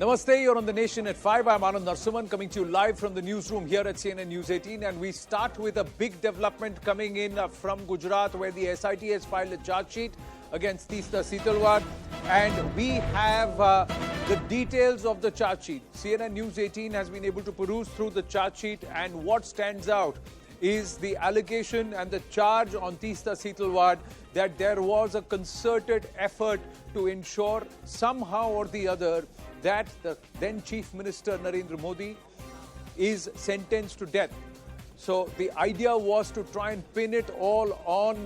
Namaste, you're on The Nation at 5. I'm Anand Narsuman coming to you live from the newsroom here at CNN News 18. And we start with a big development coming in from Gujarat, where the SIT has filed a charge sheet against Teesta Setalvad. And we have the details of the charge sheet. CNN News 18 has been able to peruse through the charge sheet, and what stands out is the allegation and the charge on Teesta Setalvad that there was a concerted effort to ensure somehow or the other that the then Chief Minister Narendra Modi is sentenced to death. So the idea was to try and pin it all on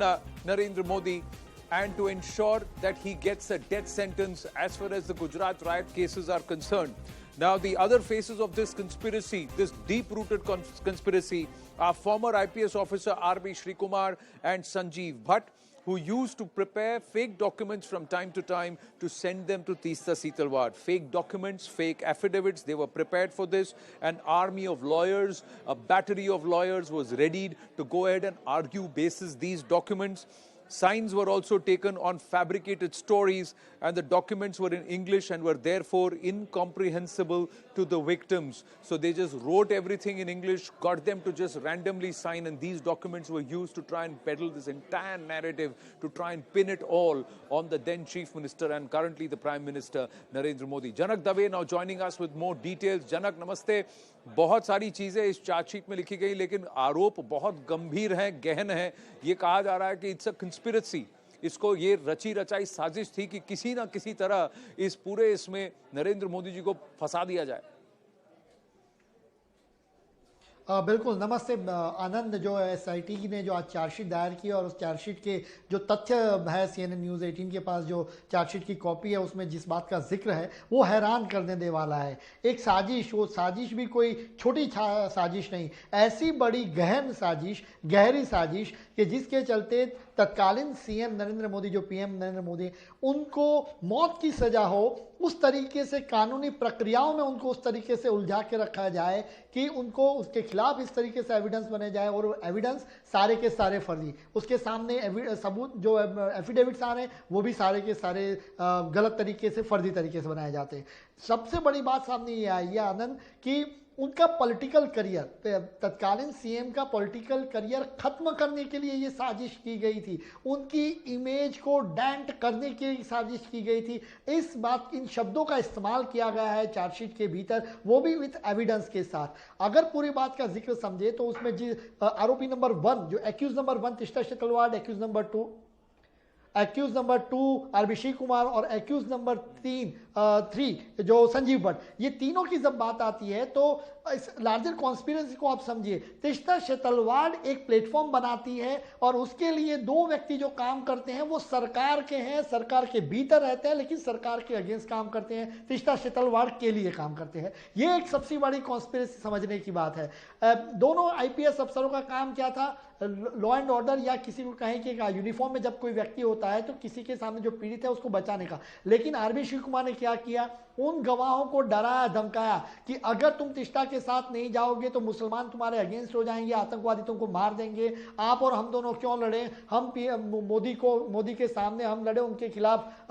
Narendra Modi and to ensure that he gets a death sentence as far as the Gujarat riot cases are concerned. Now, the other faces of this conspiracy, this deep-rooted conspiracy, are former IPS officer R.B. Sreekumar and Sanjiv Bhatt, who used to prepare fake documents from time to time to send them to Teesta Setalvad. Fake documents, fake affidavits, they were prepared for this. An army of lawyers, a battery of lawyers was readied to go ahead and argue basis these documents. Signs were also taken on fabricated stories, and the documents were in English and were therefore incomprehensible to the victims. So they just wrote everything in English, got them to just randomly sign, and these documents were used to try and peddle this entire narrative, to try and pin it all on the then Chief Minister and currently the Prime Minister Narendra Modi. Janak Dave now joining us with more details. Janak, namaste. बहुत सारी चीजें इस chargesheet में लिखी गई, लेकिन आरोप बहुत गंभीर हैं, गहन हैं. ये कहा जा रहा है कि इट्स अ कंस्पिरेसी. इसको ये रची रचाई साजिश थी कि किसी ना किसी तरह इस पूरे इसमें नरेंद्र मोदी जी को फंसा दिया जाए. बिल्कुल. नमस्ते आनंद. जो एसआईटी ने जो आज चार्जशीट दायर की और उस चार्जशीट के जो तथ्य है CNN न्यूज़ 18 के पास, जो चार्जशीट की कॉपी है, उसमें जिस बात का जिक्र है वो हैरान कर देने वाला है. एक साजिश, वो साजिश भी कोई छोटी साजिश नहीं, ऐसी बड़ी गहन साजिश, गहरी साजिश कि जिसके चलते तत्कालीन सीएम नरेंद्र मोदी, जो पीएम नरेंद्र मोदी, उनको मौत की सजा हो, उस तरीके से कानूनी प्रक्रियाओं में उनको उस तरीके से उलझा के रखा जाए कि उनको उसके खिलाफ इस तरीके से एविडेंस बने जाए, और एविडेंस सारे के सारे फर्जी, उसके सामने सबूत जो एफिडेविट्स आ रहे हैं वो भी सारे के सारे गलत तरीके से, फर्जी तरीके से बनाए जाते हैं. सबसे बड़ी बात सामने ये आई है आनंद कि उनका पॉलिटिकल करियर, तत्कालीन सीएम का पॉलिटिकल करियर खत्म करने के लिए ये साजिश की गई थी. उनकी इमेज को डेंट करने की साजिश की गई थी. इन शब्दों का इस्तेमाल किया गया है चार्जशीट के भीतर, वो भी विथ एविडेंस के साथ. अगर पूरी बात का जिक्र समझे तो उसमें आरोपी नंबर 1, जो accused number 1 Teesta Setalvad, accused number 2 R B Sreekumar और एक्यूज नंबर 3 जो संजीव भट्ट, ये तीनों की जब बात आती है तो इस लार्जर कॉन्स्पिरेसी को आप समझिए. टीस्टा सेतलवाड एक प्लेटफॉर्म बनाती है और उसके लिए दो व्यक्ति जो काम करते हैं वो सरकार के हैं, सरकार के भीतर रहते हैं, लेकिन सरकार के अगेंस्ट काम करते हैं, टीस्टा सेतलवाड के लिए काम करते हैं. ये एक सबसे बड़ी कॉन्स्पिरेसी समझने की बात है. दोनों आईपीएस अफसरों का काम क्या था? लॉ एंड ऑर्डर, या किसी को कहें कि यूनिफॉर्म में जब कोई व्यक्ति होता है तो किसी के सामने जो पीड़ित है उसको बचाने का. लेकिन आरबी शिवकुमार ने क्या किया? उन गवाहों को डराया, धमकाया कि अगर तुम टीस्टा के साथ नहीं जाओगे तो मुसलमान तुम्हारे अगेंस्ट हो जाएंगे, आतंकवादी तुमको मार देंगे, आप और हम दोनों क्यों लड़े, हम मोदी के सामने हम लड़े, उनके खिलाफ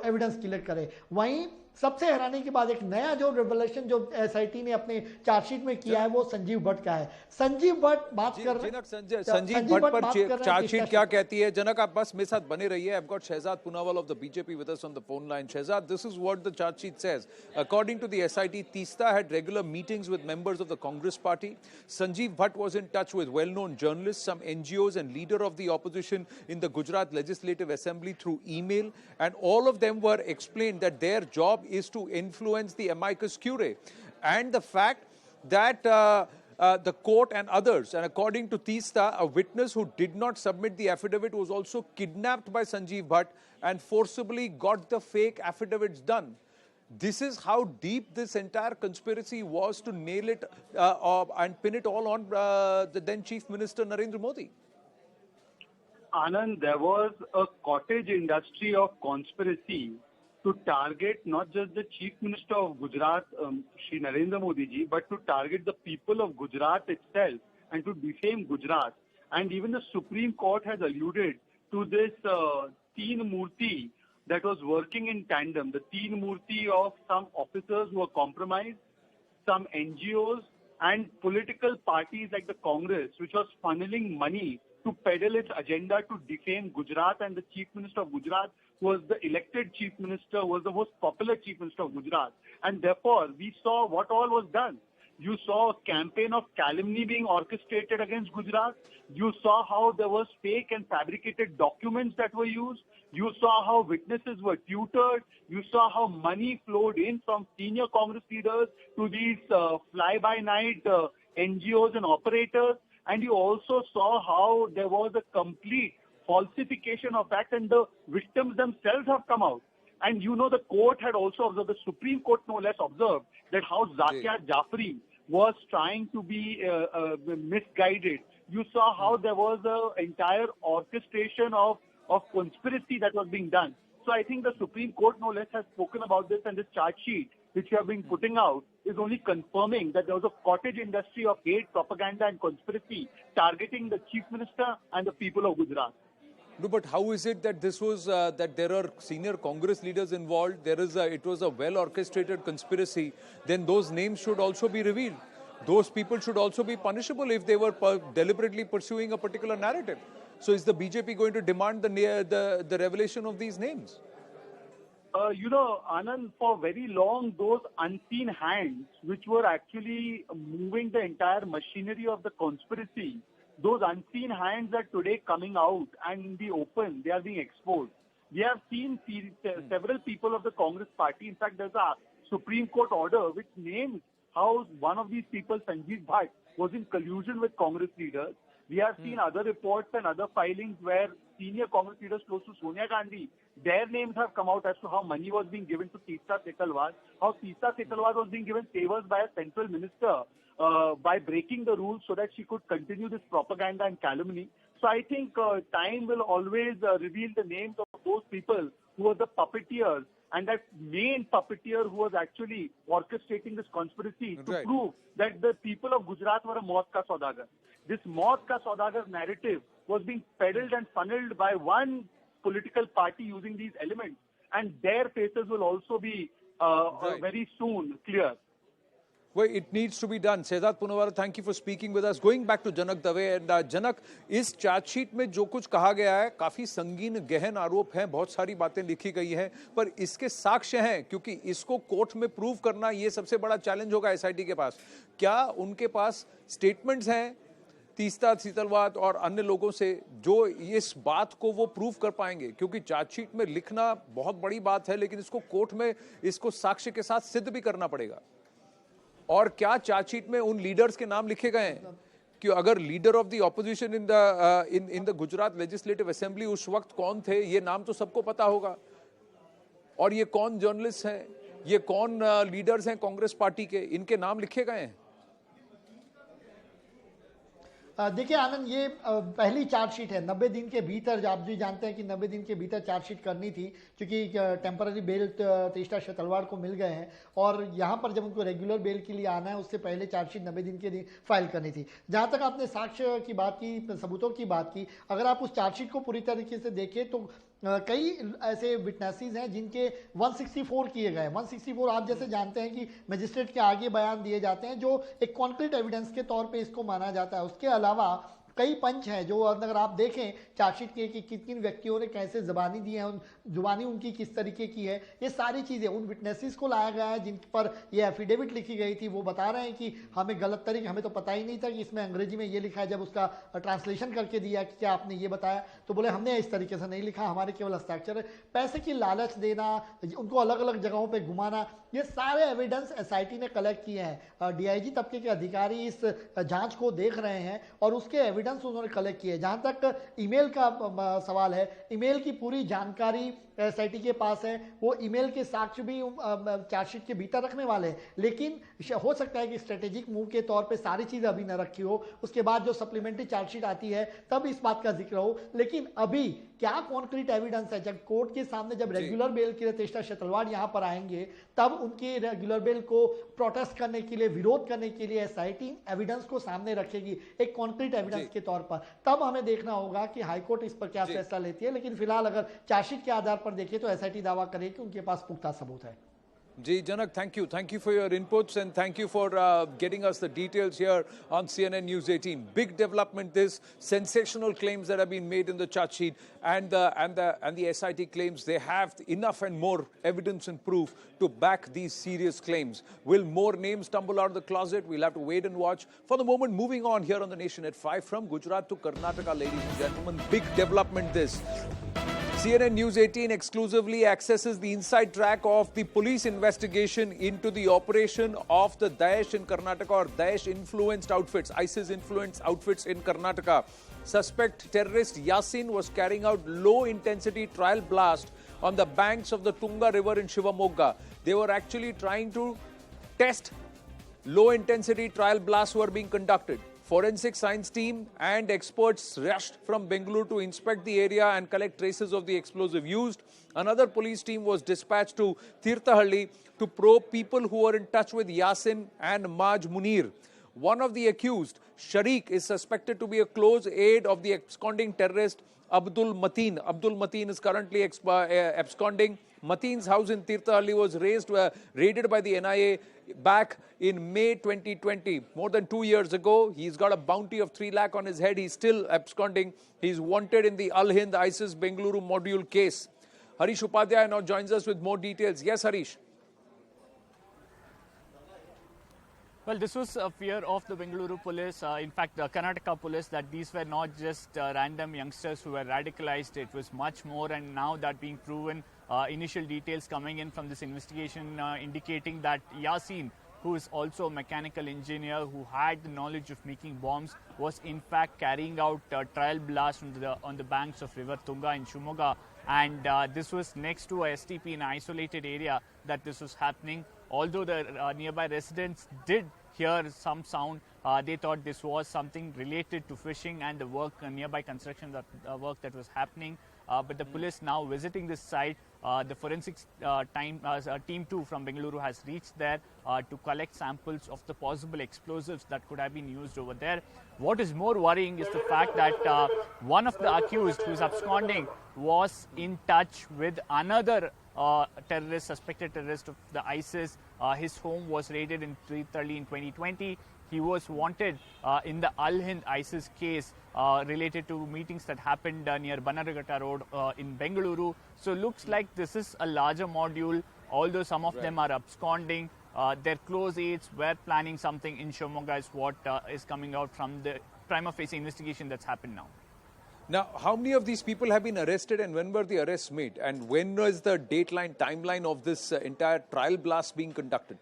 एविडेंस कलेक्ट करें. वहीं सबसे हैरानी की बात, एक नया जो रिवलेशन जो एसआईटी ने अपने चार्जशीट में किया है वो संजीव भट्ट का है. संजीव भट्ट बात कर रहे हैं. संजीव भट्ट पर चार्जशीट क्या कहती है? जनक, आप बस मेरे साथ बने रहिए. I've got Shehzad Punawal of the BJP with us on the phone line. Shehzad, this is what the charge sheet says. According to the SIT, Teesta had regular meetings with members of the Congress party. Sanjiv Bhatt was in touch with well-known journalists, some NGOs and leader of the opposition in the Gujarat Legislative Assembly through email, and all of them were explained that their job is to influence the amicus curiae, and the fact that the court and others, and according to Teesta, a witness who did not submit the affidavit was also kidnapped by Sanjiv Bhatt and forcibly got the fake affidavits done. This is how deep this entire conspiracy was to nail it and pin it all on the then Chief Minister Narendra Modi. Anand, there was a cottage industry of conspiracy to target not just the Chief Minister of Gujarat, Shri Narendra Modi ji, but to target the people of Gujarat itself and to defame Gujarat. And even the Supreme Court has alluded to this Teen Murti that was working in tandem, the teen murti of some officers who were compromised, some NGOs and political parties like the Congress, which was funneling money to peddle its agenda to defame Gujarat, and the Chief Minister of Gujarat was the elected Chief Minister, was the most popular Chief Minister of Gujarat. And therefore, we saw what all was done. You saw a campaign of calumny being orchestrated against Gujarat. You saw how there was fake and fabricated documents that were used. You saw how witnesses were tutored. You saw how money flowed in from senior Congress leaders to these fly-by-night NGOs and operators. And you also saw how there was a complete falsification of facts, and the victims themselves have come out. And you know, the court had also observed, the Supreme Court no less observed, that how Zakia Jafri was trying to be misguided. You saw how there was an entire orchestration of conspiracy that was being done. So I think the Supreme Court no less has spoken about this, and this charge sheet which you have been putting out is only confirming that there was a cottage industry of hate, propaganda and conspiracy targeting the Chief Minister and the people of Gujarat. No, but how is it that this was that there are senior Congress leaders involved? It was a well-orchestrated conspiracy. Then those names should also be revealed. Those people should also be punishable if they were deliberately pursuing a particular narrative. So, is the BJP going to demand the revelation of these names? You know, Anand, for very long, those unseen hands, which were actually moving the entire machinery of the conspiracy, those unseen hands are today coming out and in the open, they are being exposed. We have seen several people of the Congress party. In fact, there's a Supreme Court order which names how one of these people, Sanjiv Bhatt, was in collusion with Congress leaders. We have seen other reports and other filings where senior Congress leaders close to Sonia Gandhi, their names have come out as to how money was being given to Teesta Setalvad, how Teesta Setalvad was being given favors by a central minister by breaking the rules so that she could continue this propaganda and calumny. So I think time will always reveal the names of those people who were the puppeteers, and that main puppeteer who was actually orchestrating this conspiracy to prove that the people of Gujarat were a maut ka saudagar. This maut ka saudagar narrative was being peddled and funneled by one political party using these elements, and their faces will also be very soon clear. Well, it needs to be done. Shehzad Poonawalla, thank you for speaking with us. Going back to Janak Dave, and Janak, इस chargesheet में जो कुछ कहा गया है काफी संगीन गहन आरोप हैं, बहुत सारी बातें लिखी गई हैं, पर इसके साक्ष्य हैं, क्योंकि इसको कोर्ट में प्रूव करना ये सबसे बड़ा चैलेंज होगा एसआईटी के पास. क्या उनके पास स्टेटमेंट्स हैं तीस्ता सेतलवाद और अन्य लोगों से जो इस बात को वो प्रूव कर पाएंगे? क्योंकि चार्जशीट में लिखना बहुत बड़ी बात है, लेकिन इसको कोर्ट में इसको साक्ष्य के साथ सिद्ध भी करना पड़ेगा. और क्या चार्जशीट में उन लीडर्स के नाम लिखे गए हैं कि अगर leader of the opposition in the Gujarat legislative assembly उस वक्त कौन थे, ये नाम तो सबको पता होगा. और ये कौन जर्नलिस्ट हैं, ये कौन लीडर्स हैं कांग्रेस पार्टी के, इनके नाम लिखे गए हैं. देखिए आनंद, ये पहली चार्जशीट है. 90 दिन के भीतर, आप भी जानते हैं कि 90 दिन के भीतर चार्जशीट करनी थी, क्योंकि टेम्पररी बेल तीस्ता सेतलवाड को मिल गए हैं और यहाँ पर जब उनको रेगुलर बेल के लिए आना है उससे पहले चार्जशीट 90 दिन के लिए फाइल करनी थी. जहाँ तक आपने साक्ष्य की बात की, सबूतों की बात की, अगर आप उस चार्जशीट को पूरी तरीके से देखें तो कई ऐसे विटनेसेस हैं जिनके 164 किए गए. 164 आप जैसे जानते हैं कि मजिस्ट्रेट के आगे बयान दिए जाते हैं जो एक कॉन्क्रीट एविडेंस के तौर पे इसको माना जाता है. उसके अलावा कई पंच हैं जो अगर आप देखें चार्जशीट के कि किन किन व्यक्तियों ने कैसे ज़बानी दी है, जुबानी उनकी किस तरीके की है, ये सारी चीज़ें उन विटनेसेस को लाया गया है जिन पर ये एफिडेविट लिखी गई थी. वो बता रहे हैं कि हमें गलत तरीके, हमें तो पता ही नहीं था कि इसमें अंग्रेजी में ये लिखा है. जब उसका ट्रांसलेशन करके दिया कि क्या आपने ये बताया, तो बोले हमने इस तरीके से नहीं लिखा, हमारे केवल हस्ताक्षर है. पैसे की लालच देना, उनको अलग अलग जगहों पर घुमाना, ये सारे एविडेंस एसआईटी ने कलेक्ट किए हैं. डीआईजी तबके के अधिकारी इस जांच को देख रहे हैं और उसके एविडेंस उन्होंने कलेक्ट किए. जहां तक ईमेल का सवाल है, ईमेल की पूरी जानकारी एसआईटी के पास है. वो ईमेल के साक्ष्य भी चार्जशीट के भीतर रखने वाले हैं, लेकिन हो सकता है कि स्ट्रेटेजिक मूव के तौर पे सारी चीज़ अभी न रखी हो, उसके बाद जो सप्लीमेंट्री चार्जशीट आती है तब इस बात का जिक्र हो. लेकिन अभी क्या कॉन्क्रीट एविडेंस है? जब कोर्ट के सामने जब रेगुलर बेल के लिए तेस्ता सेतलवाड यहाँ पर आएंगे, तब उनकी रेगुलर बेल को प्रोटेस्ट करने के लिए, विरोध करने के लिए एसआईटी एविडेंस को सामने रखेगी एक कॉन्क्रीट एविडेंस के तौर पर। तब हमें देखना होगा कि हाईकोर्ट इस पर क्या फैसला लेती है। लेकिन फिलहाल अगर चार्जशीट के आधार पर देखिए तो एसआईटी दावा करे कि उनके पास पुख्ता सबूत है। Ji, Janak, thank you. Thank you for your inputs and thank you for getting us the details here on CNN News 18. Big development this, sensational claims that have been made in the charge sheet and the SIT claims they have enough and more evidence and proof to back these serious claims. Will more names tumble out of the closet? We'll have to wait and watch. For the moment, moving on here on the Nation at 5 from Gujarat to Karnataka, ladies and gentlemen. Big development this. CNN News 18 exclusively accesses the inside track of the police investigation into the operation of the Daesh in Karnataka, or Daesh-influenced outfits, ISIS-influenced outfits in Karnataka. Suspect terrorist Yasin was carrying out low-intensity trial blast on the banks of the Tunga River in Shivamogga. They were actually trying to test low-intensity trial blasts were being conducted. Forensic science team and experts rushed from Bengaluru to inspect the area and collect traces of the explosive used. Another police team was dispatched to Tirthahalli to probe people who were in touch with Yasin and Maj Munir. One of the accused, Sharik, is suspected to be a close aide of the absconding terrorist Abdul Mateen. Abdul Mateen is currently absconding. Mateen's house in Tirthahalli was raided by the NIA back in May 2020, more than 2 years ago. He's got a bounty of 3 lakh on his head. He's still absconding. He's wanted in the Al Hind ISIS Bengaluru module case. Harish Upadhyay now joins us with more details. Yes, Harish. Well, this was a fear of the Bengaluru police, in fact, the Karnataka police, that these were not just random youngsters who were radicalized. It was much more, and now that being proven, initial details coming in from this investigation indicating that Yasin, who is also a mechanical engineer who had the knowledge of making bombs, was in fact carrying out trial blasts on the banks of River Tunga in Shimoga. And this was next to a STP in an isolated area that this was happening. Although the nearby residents did hear some sound, they thought this was something related to fishing and the work, nearby construction work that was happening. But the police now visiting this site, the forensics team 2 from Bengaluru has reached there to collect samples of the possible explosives that could have been used over there. What is more worrying is the fact that one of the accused, who is absconding, was in touch with another terrorist, suspected terrorist of the ISIS. His home was raided in Tirthahalli in 2020. He was wanted in the Al Hind ISIS case related to meetings that happened near Bannerghatta Road in Bengaluru. So looks like this is a larger module, although some of them are absconding. Their close aides were planning something in Shimoga is what is coming out from the prima facie investigation that's happened now. Now, how many of these people have been arrested and when were the arrests made? And when was the timeline of this entire trial blast being conducted?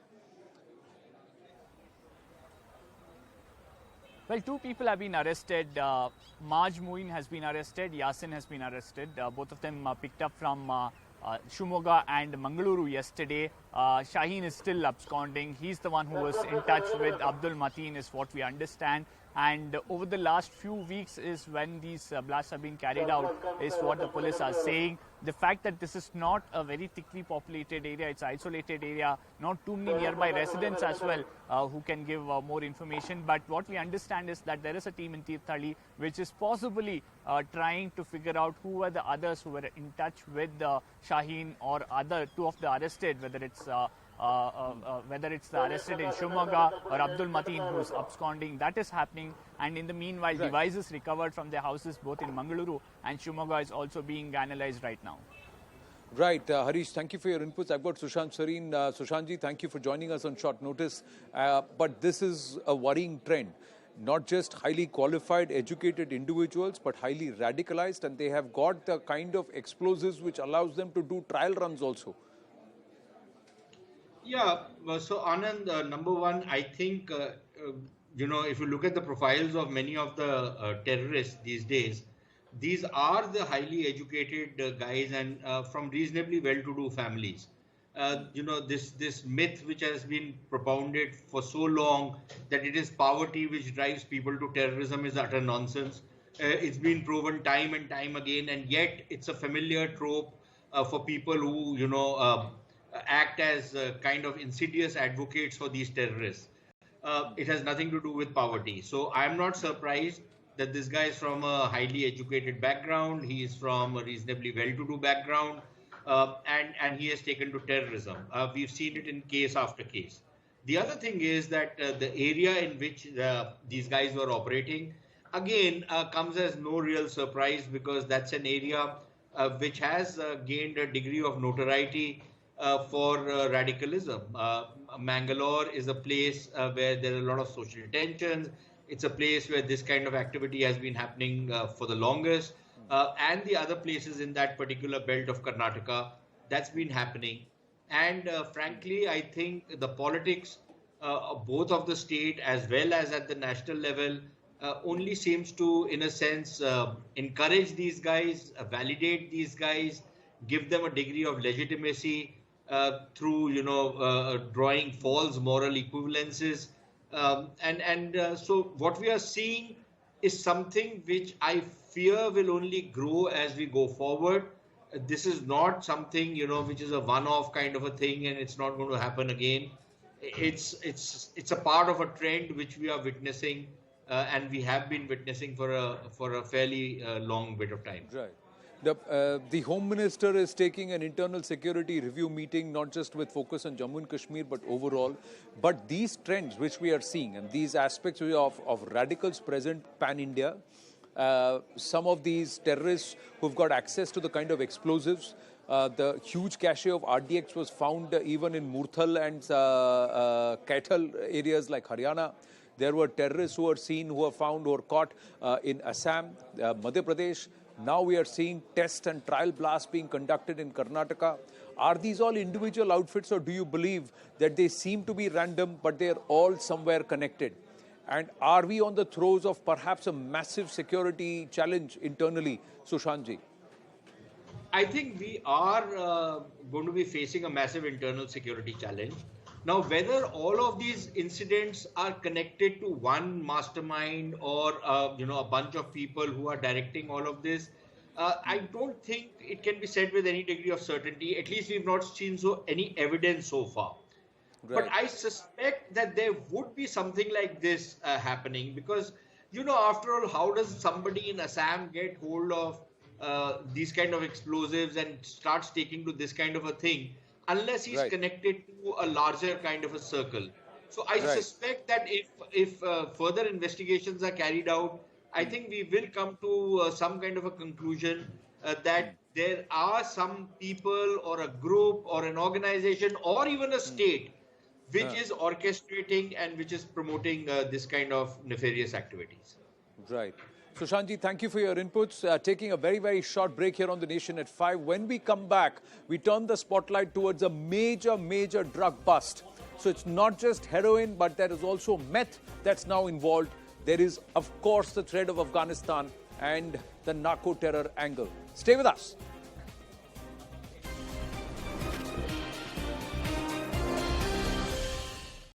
Well, 2 people have been arrested. Maj Muin has been arrested. Yasin has been arrested. Both of them picked up from Shimoga and Mangaluru yesterday. Shaheen is still absconding. He's the one who was in touch with Abdul Mateen, is what we understand. And over the last few weeks is when these blasts have been carried out, is what the police are saying. The fact that this is not a very thickly populated area, it's an isolated area, not too many nearby residents as well who can give more information. But what we understand is that there is a team in Tirthahalli which is possibly trying to figure out who are the others who were in touch with Shaheen or other 2 of the arrested, whether it's the arrested in Shimoga or Abdul Mateen who is absconding. That is happening, and in the meanwhile, devices recovered from their houses both in Mangaluru and Shimoga is also being analyzed right now. Right, Harish, thank you for your inputs. I've got Sushant Sareen. Sushantji, thank you for joining us on short notice. But this is a worrying trend. Not just highly qualified, educated individuals, but highly radicalized, and they have got the kind of explosives which allows them to do trial runs also. Yeah, so Anand, number one, I think, if you look at the profiles of many of the terrorists these days, these are the highly educated guys and from reasonably well-to-do families. This myth which has been propounded for so long that it is poverty which drives people to terrorism is utter nonsense. It's been proven time and time again, and yet it's a familiar trope for people who, act as kind of insidious advocates for these terrorists. It has nothing to do with poverty. So I'm not surprised that this guy is from a highly educated background. He is from a reasonably well-to-do background, and he has taken to terrorism. We've seen it in case after case. The other thing is that the area in which these guys were operating, again, comes as no real surprise, because that's an area which has gained a degree of notoriety for radicalism. Mangalore is a place where there are a lot of social tensions. It's a place where this kind of activity has been happening for the longest. And the other places in that particular belt of Karnataka, that's been happening. And frankly, I think the politics, both of the state as well as at the national level, only seems to, in a sense, encourage these guys, validate these guys, give them a degree of legitimacy through, drawing false moral equivalences. So what we are seeing is something which I fear will only grow as we go forward. This is not something, which is a one-off kind of a thing, and it's not going to happen again. It's a part of a trend which we are witnessing, and we have been witnessing for a fairly long bit of time. Right. The Home Minister is taking an internal security review meeting, not just with focus on Jammu and Kashmir, but overall. But these trends which we are seeing and these aspects of radicals present pan-India, some of these terrorists who've got access to the kind of explosives, the huge cache of RDX was found even in Murthal and Kaital areas like Haryana. There were terrorists who were seen, who were found, who were caught in Assam, Madhya Pradesh. Now we are seeing test and trial blasts being conducted in Karnataka. Are these all individual outfits, or do you believe that they seem to be random, but they are all somewhere connected? And are we on the throes of perhaps a massive security challenge internally, Sushantji? I think we are going to be facing a massive internal security challenge. Now, whether all of these incidents are connected to one mastermind or, a bunch of people who are directing all of this, I don't think it can be said with any degree of certainty. At least we've not seen any evidence so far. Right. But I suspect that there would be something like this happening, because, after all, how does somebody in Assam get hold of these kind of explosives and starts taking to this kind of a thing, unless he's connected to a larger kind of a circle. So I suspect that if further investigations are carried out, I think we will come to some kind of a conclusion that there are some people or a group or an organization or even a state which is orchestrating and which is promoting this kind of nefarious activities. Right. Sushantji, thank you for your inputs. Taking a very, very short break here on The Nation at 5. When we come back, we turn the spotlight towards a major, major drug bust. So it's not just heroin, but there is also meth that's now involved. There is, of course, the threat of Afghanistan and the narco-terror angle. Stay with us.